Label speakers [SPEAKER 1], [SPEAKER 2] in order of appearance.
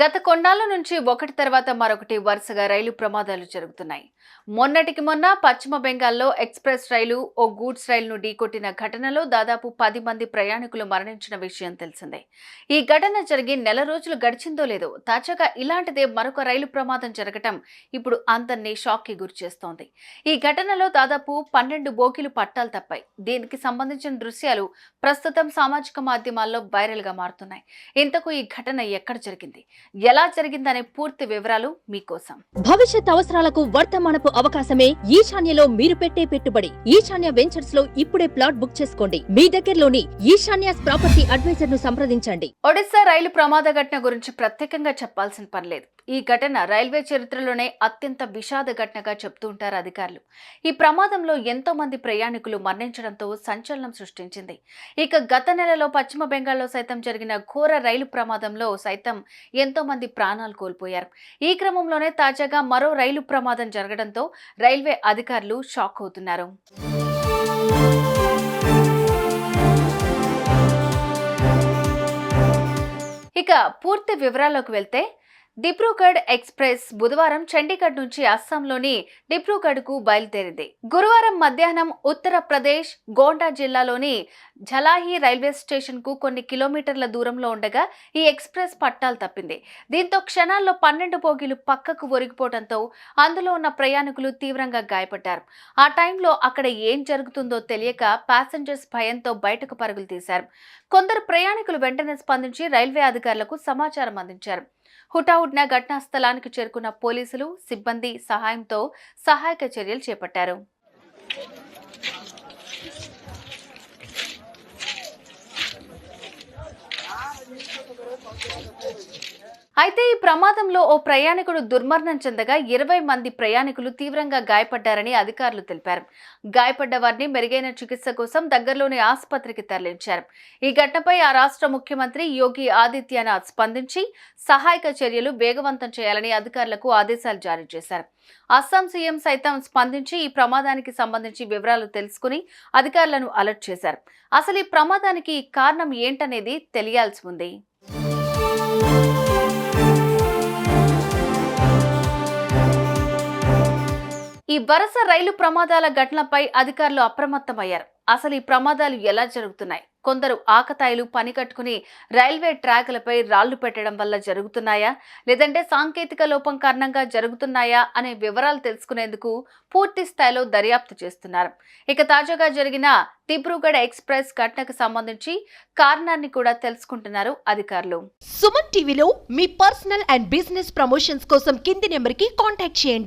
[SPEAKER 1] గత కొన్నాళ్ల నుంచి ఒకటి తర్వాత మరొకటి వరుసగా రైలు ప్రమాదాలు జరుగుతున్నాయి. మొన్నటికి మొన్న పశ్చిమ బెంగాల్లో ఎక్స్ప్రెస్ రైలు ఓ గూడ్స్ రైలును ఢీకొట్టిన ఘటనలో దాదాపు 10 మంది ప్రయాణికులు మరణించిన విషయం తెలిసిందే. ఈ ఘటన జరిగి నెల రోజులు గడిచిందో లేదో తాజాగా ఇలాంటిదే మరొక రైలు ప్రమాదం జరగటం ఇప్పుడు అందరినీ షాక్కి గురిచేస్తోంది. ఈ ఘటనలో దాదాపు 12 బోగీలు పట్టాలు తప్పాయి. దీనికి సంబంధించిన దృశ్యాలు ప్రస్తుతం సామాజిక మాధ్యమాల్లో వైరల్ గా మారుతున్నాయి. ఇంతకు ఈ ఘటన ఎక్కడ జరిగింది, ఎలా జరిగిందనే పూర్తి వివరాలు మీకోసం.
[SPEAKER 2] భవిష్యత్ అవసరాలకు వర్తమానపు అవకాశమే ఈశాన్యలో మీరు పెట్టే పెట్టుబడి. ఈశాన్య వెంచర్స్ లో ఇప్పుడే ప్లాట్ బుక్ చేసుకోండి. మీ దగ్గరలోని ఈశాన్యాస్ ప్రాపర్టీ అడ్వైజర్ ను సంప్రదించండి.
[SPEAKER 1] ఒడిశా రైలు ప్రమాద ఘటన గురించి ప్రత్యేకంగా చెప్పాల్సిన పనిలేదు. ఈ ఘటన రైల్వే చరిత్రలోనే అత్యంత విషాద ఘటనగా చెప్తూ ఉంటారు అధికారులు. ఈ ప్రమాదంలో ఎంతో మంది ప్రయాణికులు మరణించడంతో సంచలనం సృష్టించింది. ఇక గత నెలలో పశ్చిమ బెంగాల్లో సైతం జరిగిన ఘోర రైలు ప్రమాదంలో సైతం ఎంతో మంది ప్రాణాలు కోల్పోయారు. ఈ క్రమంలోనే తాజాగా మరో రైలు ప్రమాదం జరగడంతో రైల్వే అధికారులు షాక్ అవుతున్నారు. ఇక పూర్తి వివరాల్లోకి వెళ్తే, డిబ్రూగఢ్ ఎక్స్ప్రెస్ బుధవారం చండీగఢ్ నుంచి అస్సాంలోని డిబ్రూగఢ్కు బయలుదేరింది. గురువారం మధ్యాహ్నం ఉత్తరప్రదేశ్ గోండా జిల్లాలోని ఝలాహి రైల్వే స్టేషన్కు కొన్ని కిలోమీటర్ల దూరంలో ఉండగా ఈ ఎక్స్ప్రెస్ పట్టాలు తప్పింది. దీంతో క్షణాల్లో 12 బోగీలు పక్కకు ఒరిగిపోవడంతో అందులో ఉన్న ప్రయాణికులు తీవ్రంగా గాయపడ్డారు. ఆ టైంలో అక్కడ ఏం జరుగుతుందో తెలియక ప్యాసింజర్స్ భయంతో బయటకు పరుగులు తీశారు. కొందరు ప్రయాణికులు వెంటనే స్పందించి రైల్వే అధికారులకు సమాచారం అందించారు. హుటాహుటిన ఘటనా స్థలానికి చేరుకున్న పోలీసులు సిబ్బంది సహాయంతో సహాయక చర్యలు చేపట్టారు. అయితే ఈ ప్రమాదంలో ఓ ప్రయాణికుడు దుర్మరణం చెందగా 20 మంది ప్రయాణికులు తీవ్రంగా గాయపడ్డారని అధికారులు తెలిపారు. గాయపడ్డ వారిని మెరుగైన చికిత్స కోసం దగ్గరలోని ఆసుపత్రికి తరలించారు. ఈ ఘటనపై ఆ రాష్ట్ర ముఖ్యమంత్రి యోగి ఆదిత్యనాథ్ స్పందించి సహాయక చర్యలు వేగవంతం చేయాలని అధికారులకు ఆదేశాలు జారీ చేశారు. అస్సాం సీఎం సైతం స్పందించి ఈ ప్రమాదానికి సంబంధించి వివరాలు తెలుసుకుని అధికారులను అలర్ట్ చేశారు. అసలు ఈ ప్రమాదానికి కారణం ఏంటనేది తెలియాల్సి ఉంది. ఈ వరుస రైలు ప్రమాదాల ఘటనపై అధికారులు అప్రమత్తమయ్యారు. అసలు ఈ ప్రమాదాలు ఎలా జరుగుతున్నాయి, కొందరు ఆకతాయిలు పని కట్టుకుని రైల్వే ట్రాకులపై రాళ్లు పెట్టడం వల్ల జరుగుతున్నాయా, లేదంటే సాంకేతిక లోపం కారణంగా జరుగుతున్నాయా అనే వివరాలు తెలుసుకునేందుకు పూర్తి స్థాయిలో దర్యాప్తు చేస్తున్నారు. ఇక తాజాగా జరిగిన డిబ్రూగఢ్ ఎక్స్ప్రెస్ ఘటనకు సంబంధించి కారణాన్ని కూడా తెలుసుకుంటున్నారు అధికారులు.
[SPEAKER 2] సుమన్ టీవీలో మీ పర్సనల్ అండ్ బిజినెస్ ప్రమోషన్స్ కోసం కింది నెంబర్కి కాంటాక్ట్ చేయండి.